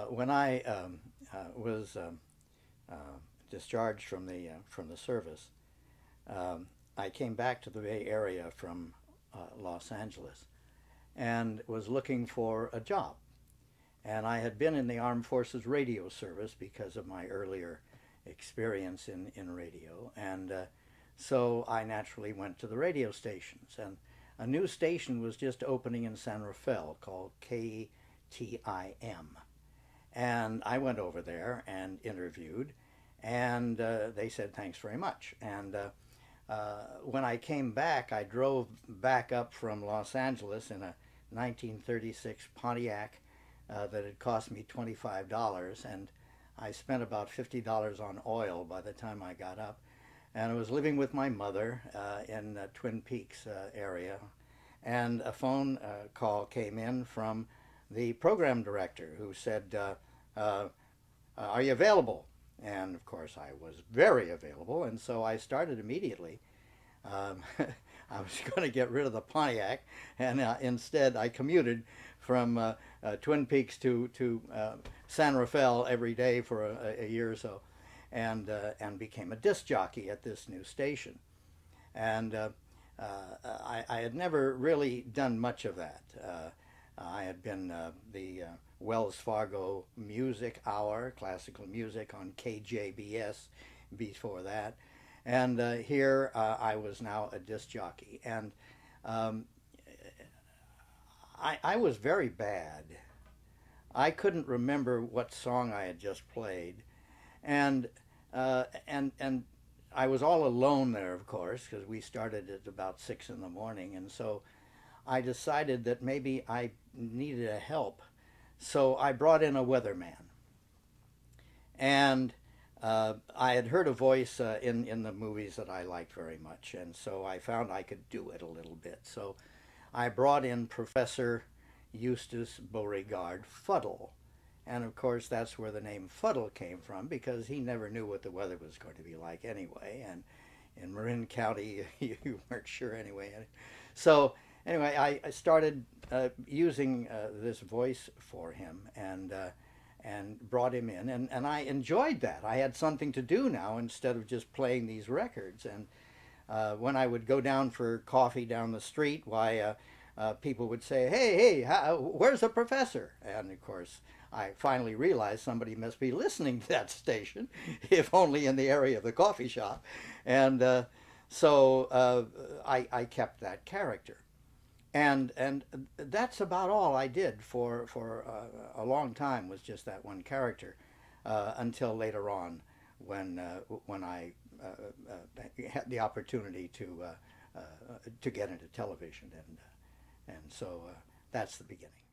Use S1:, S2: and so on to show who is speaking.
S1: When I was discharged from the service, I came back to the Bay Area from Los Angeles and was looking for a job. And I had been in the Armed Forces radio service because of my earlier experience in radio. And so I naturally went to the radio stations. And a new station was just opening in San Rafael called KTIM. And I went over there and interviewed, and they said, thanks very much. And when I came back, I drove back up from Los Angeles in a 1936 Pontiac that had cost me $25, and I spent about $50 on oil by the time I got up. And I was living with my mother in the Twin Peaks area, and a phone call came in from the program director, who said, are you available? And of course I was very available, and so I started immediately. I was going to get rid of the Pontiac, and instead I commuted from Twin Peaks to San Rafael every day for a year or so, and became a disc jockey at this new station. And I had never really done much of that. I had been the Wells Fargo Music Hour, classical music on KJBS before that. And here I was now a disc jockey. And I was very bad. I couldn't remember what song I had just played. And I was all alone there, of course, because we started at about 6 in the morning. And so I decided that maybe I needed a help. So I brought in a weatherman. And I had heard a voice in the movies that I liked very much. And so I found I could do it a little bit. So I brought in Professor Eustace Beauregard Fuddle. And of course, that's where the name Fuddle came from, because he never knew what the weather was going to be like anyway. And in Marin County, you weren't sure anyway. So anyway, I started using this voice for him, and brought him in, and I enjoyed that. I had something to do now instead of just playing these records. And when I would go down for coffee down the street, why people would say, hey, where's the professor? And of course, I finally realized somebody must be listening to that station, if only in the area of the coffee shop. And so I kept that character. And that's about all I did for a long time, was just that one character, until later on when I had the opportunity to get into television, and so that's the beginning.